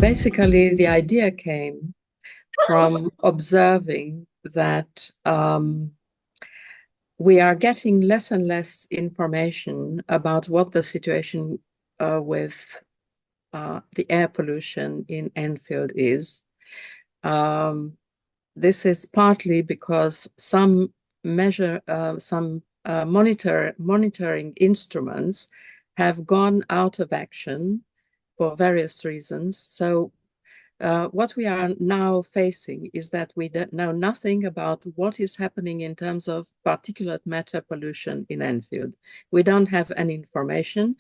basically, the idea came from observing that we are getting less and less information about what the situation with the air pollution in Enfield is. This is partly because some monitoring instruments have gone out of action for various reasons. So what we are now facing is that we don't know nothing about what is happening in terms of particulate matter pollution in Enfield. We don't have any information.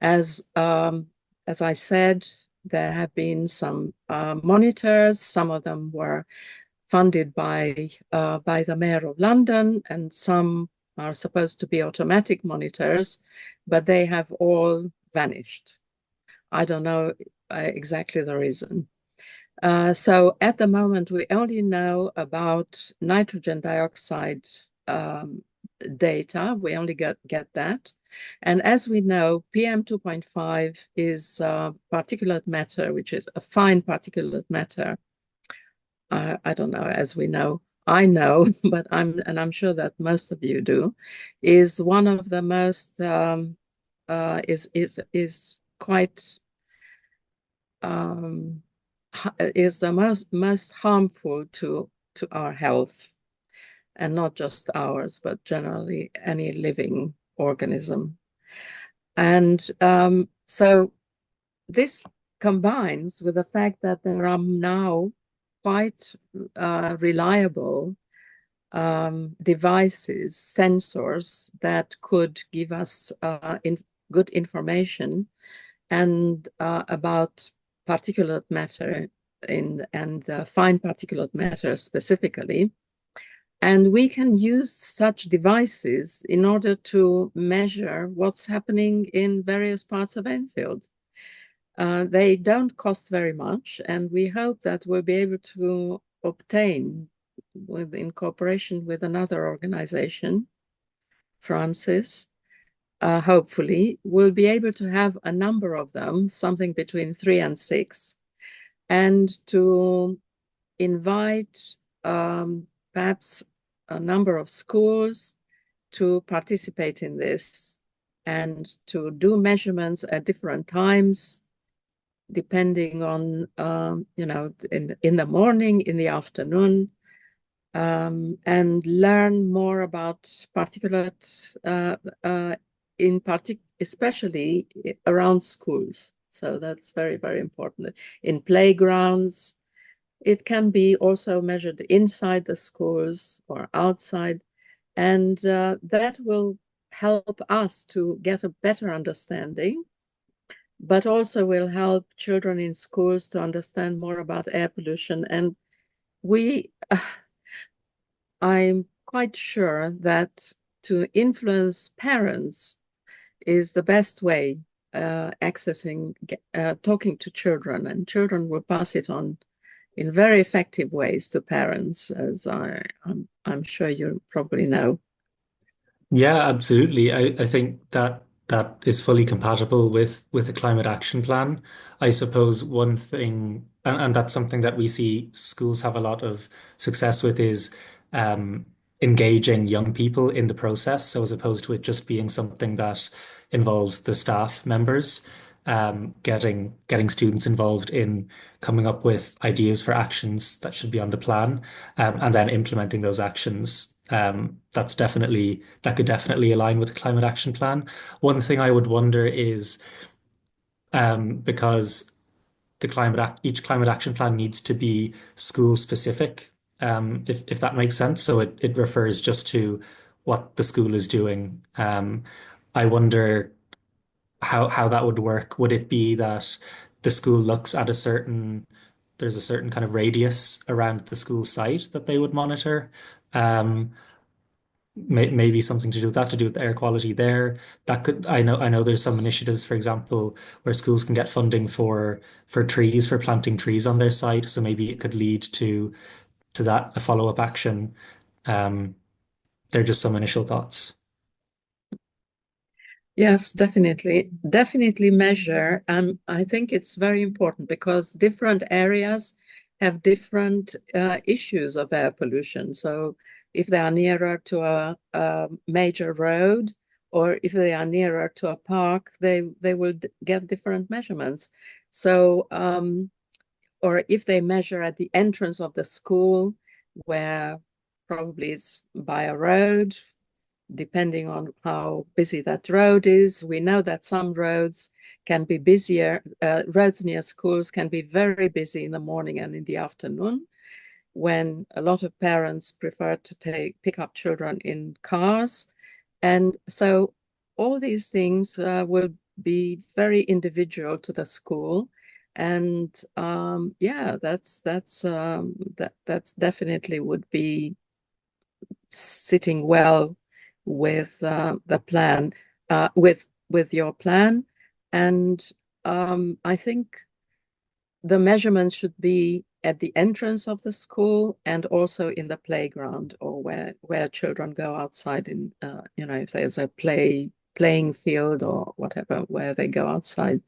As I said, there have been some monitors. Some of them were funded by the Mayor of London, and some are supposed to be automatic monitors, but they have all vanished. I don't know exactly the reason. So at the moment, we only know about nitrogen dioxide data. We only get that. And as we know, PM2.5 is particulate matter, which is a fine particulate matter. I don't know, as we know, I know, but I'm sure that most of you do, is one of the most is quite is the most harmful to our health, and not just ours, but generally any living organism. And so this combines with the fact that there are now quite reliable devices, sensors that could give us good information and about particulate matter and fine particulate matter specifically. And we can use such devices in order to measure what's happening in various parts of Enfield. They don't cost very much, and we hope that we'll be able to obtain, in cooperation with another organization, Francis, hopefully, we'll be able to have a number of them, something between 3 and 6, and to invite perhaps a number of schools to participate in this and to do measurements at different times, depending on, in the morning, in the afternoon, and learn more about particulates, especially around schools. So that's very, very important. In playgrounds, it can be also measured inside the schools or outside, and that will help us to get a better understanding, but also will help children in schools to understand more about air pollution. And I'm quite sure that to influence parents is the best way, talking to children, and children will pass it on in very effective ways to parents, as I'm sure you probably know. Yeah, absolutely. I think that is fully compatible with a climate action plan. I suppose one thing, and that's something that we see schools have a lot of success with, is engaging young people in the process. So as opposed to it just being something that involves the staff members, getting students involved in coming up with ideas for actions that should be on the plan, and then implementing those actions. That could definitely align with the climate action plan. One thing I would wonder is, because each climate action plan needs to be school specific, if that makes sense. So it refers just to what the school is doing. I wonder how that would work. Would it be that the school looks at there's a certain kind of radius around the school site that they would monitor? Maybe something to do with that, to do with the air quality there. I know there's some initiatives, for example, where schools can get funding for planting trees on their site. So maybe it could lead to that, a follow-up action. They're just some initial thoughts. Yes, definitely measure. And I think it's very important because different areas have different issues of air pollution. So if they are nearer to a major road, or if they are nearer to a park, they will get different measurements. So or if they measure at the entrance of the school, where probably it's by a road, depending on how busy that road is. We know that some roads can be busier. Roads near schools can be very busy in the morning and in the afternoon, when a lot of parents prefer to pick up children in cars. And so all these things will be very individual to the school. And yeah, that's definitely would be sitting well with the plan, with your plan. And I think the measurements should be at the entrance of the school and also in the playground, or where children go outside in if there's a playing field or whatever, where they go outside.